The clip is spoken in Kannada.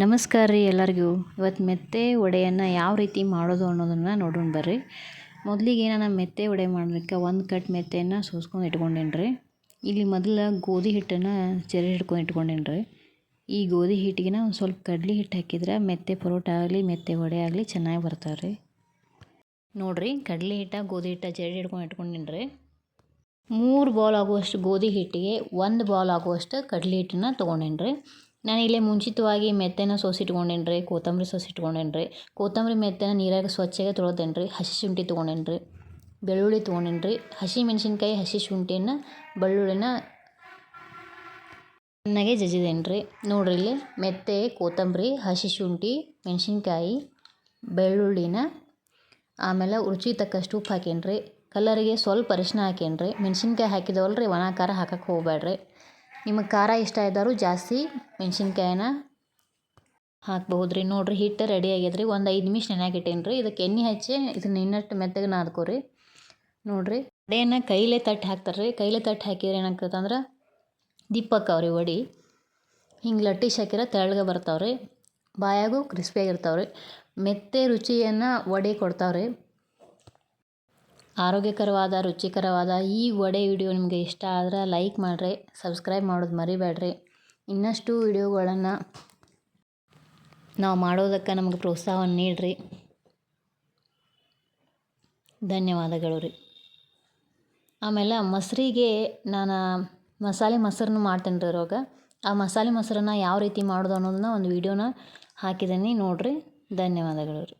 ನಮಸ್ಕಾರ ರೀ ಎಲ್ಲರಿಗೂ. ಇವತ್ತು ಮೆತ್ತೆ ವಡೆಯನ್ನು ಯಾವ ರೀತಿ ಮಾಡೋದು ಅನ್ನೋದನ್ನು ನೋಡೋಣ ಬರ್ರಿ. ಮೊದಲಿಗೆ ನಾನು ಮೆತ್ತೆ ವಡೆ ಮಾಡಲಿಕ್ಕೆ ಒಂದು ಕಟ್ ಮೆತ್ತೆಯನ್ನು ಸೋಸ್ಕೊಂಡು ಇಟ್ಕೊಂಡೇನಿ ರೀ. ಇಲ್ಲಿ ಮೊದಲು ಗೋಧಿ ಹಿಟ್ಟನ್ನು ಜರಡಿ ಹಿಡ್ಕೊಂಡು ಇಟ್ಕೊಂಡೇನಿ ರೀ. ಈ ಗೋಧಿ ಹಿಟ್ಟಿಗೆ ಒಂದು ಸ್ವಲ್ಪ ಕಡ್ಲೆ ಹಿಟ್ಟು ಹಾಕಿದ್ರೆ ಮೆತ್ತೆ ಪರೋಟ ಆಗಲಿ ಮೆತ್ತೆ ವಡೆ ಆಗಲಿ ಚೆನ್ನಾಗಿ ಬರ್ತಾವೆ ರೀ. ನೋಡಿರಿ, ಕಡಲೆ ಹಿಟ್ಟು ಗೋಧಿ ಹಿಟ್ಟು ಜರಡಿ ಹಿಡ್ಕೊಂಡು ಇಟ್ಕೊಂಡೇನಿ ರೀ. 3 ಬೌಲ್ ಆಗುವಷ್ಟು ಗೋಧಿ ಹಿಟ್ಟಿಗೆ 1 ಬೌಲ್ ಆಗುವಷ್ಟು ಕಡಲೆ ಹಿಟ್ಟನ್ನು ತೊಗೊಂಡೇನಿ ರೀ. ನಾನು ಇಲ್ಲೇ ಮುಂಚಿತವಾಗಿ ಮೆತ್ತೆನ ಸೋಸಿಟ್ಕೊಂಡೇನಿ ರೀ, ಕೊತ್ತಂಬರಿ ಸೋಸಿಟ್ಕೊಂಡೇನಿ ರೀ. ಕೊತ್ತಂಬರಿ ಮೆತ್ತೆನ ನೀರಾಗ ಸ್ವಚ್ಛಗೆ ತೊಳೆದೇನಿ ರೀ. ಹಸಿ ಶುಂಠಿ ತೊಗೊಂಡೇನಿ ರೀ, ಬೆಳ್ಳುಳ್ಳಿ ತೊಗೊಂಡೇನಿ ರೀ. ಹಸಿ ಮೆಣಸಿನ್ಕಾಯಿ, ಹಸಿ ಶುಂಠಿಯನ್ನು, ಬೆಳ್ಳುಳ್ಳಿನ ಚೆನ್ನಾಗೆ ಜಜ್ಜಿದೇನಿ ರೀ. ನೋಡಿರಿ, ಇಲ್ಲಿ ಮೆತ್ತೆ, ಕೊತ್ತಂಬರಿ, ಹಸಿ ಶುಂಠಿ, ಮೆಣಸಿನ್ಕಾಯಿ, ಬೆಳ್ಳುಳ್ಳಿನ, ಆಮೇಲೆ ರುಚಿಗೆ ತಕ್ಕಷ್ಟು ಉಪ್ಪು ಹಾಕೇನಿ ರೀ. ಕಲರಿಗೆ ಸ್ವಲ್ಪ ಅರಿಶಿನ ಹಾಕೇನಿ ರೀ. ಮೆಣಸಿನ್ಕಾಯಿ ಹಾಕಿದವಲ್ಲ ರೀ, ಒಣ ಖಾರ ಹಾಕಕ್ಕೆ ಹೋಗ್ಬೇಡ್ರಿ. ನಿಮಗೆ ಖಾರ ಇಷ್ಟ ಇದ್ದವರು ಜಾಸ್ತಿ ಮೆಣಸಿನ್ಕಾಯಿನ ಹಾಕ್ಬಹುದು ರೀ. ನೋಡಿರಿ, ಹಿಟ್ಟು ರೆಡಿ ಆಗ್ಯದ್ರಿ. ಒಂದು 5 ನಿಮಿಷ ನೆನೆಯಾಕೆ ಇಟ್ಟೇನಿ ರೀ. ಇದಕ್ಕೆ ಎಣ್ಣೆ ಹಚ್ಚಿ ಇದನ್ನ ಇನ್ನಷ್ಟು ಮೆತ್ತಗೆ ನಾದ್ಕೊರಿ. ನೋಡಿರಿ, ವಡೆಯನ್ನು ಕೈಲೇ ತಟ್ಟಿ ಹಾಕ್ತಾರೆ ರೀ. ಕೈಲೇ ತಟ್ಟಿ ಹಾಕಿದ್ರೆ ಏನಾಗ್ತದಂದ್ರೆ ದಿಪ್ಪಕ್ಕಾವ್ರಿ ವಡೆ. ಹಿಂಗೆ ಲಟ್ಟಿಸಿ ಹಾಕಿದ್ರೆ ತೆಳ್ಳಗೆ ಬರ್ತಾವ್ರಿ, ಬಾಯಾಗೂ ಕ್ರಿಸ್ಪಿಯಾಗಿರ್ತಾವ್ರಿ. ಮೆತ್ತೆ ರುಚಿಯನ್ನು ವಡೆ ಕೊಡ್ತಾವ್ರಿ. ಆರೋಗ್ಯಕರವಾದ, ರುಚಿಕರವಾದ ಈ ವಡೆ ವಿಡಿಯೋ ನಿಮಗೆ ಇಷ್ಟ ಆದ್ರೆ ಲೈಕ್ ಮಾಡಿರಿ, ಸಬ್ಸ್ಕ್ರೈಬ್ ಮಾಡೋದು ಮರಿಬೇಡ್ರಿ. ಇನ್ನಷ್ಟು ವಿಡಿಯೋಗಳನ್ನು ನಾವು ಮಾಡೋದಕ್ಕೆ ನಮಗೆ ಪ್ರೋತ್ಸಾಹವನ್ನು ನೀಡಿರಿ. ಧನ್ಯವಾದಗಳು ರೀ. ಆಮೇಲೆ ಮೊಸರಿಗೆ ನಾನು ಮಸಾಲೆ ಮೊಸರನ್ನು ಮಾಡ್ತೇನೆ ರೀ ಇವಾಗ. ಆ ಮಸಾಲೆ ಮೊಸರನ್ನು ಯಾವ ರೀತಿ ಮಾಡೋದು ಅನ್ನೋದನ್ನ ಒಂದು ವಿಡಿಯೋನ ಹಾಕಿದ್ದೀನಿ, ನೋಡಿರಿ. ಧನ್ಯವಾದಗಳು ರೀ.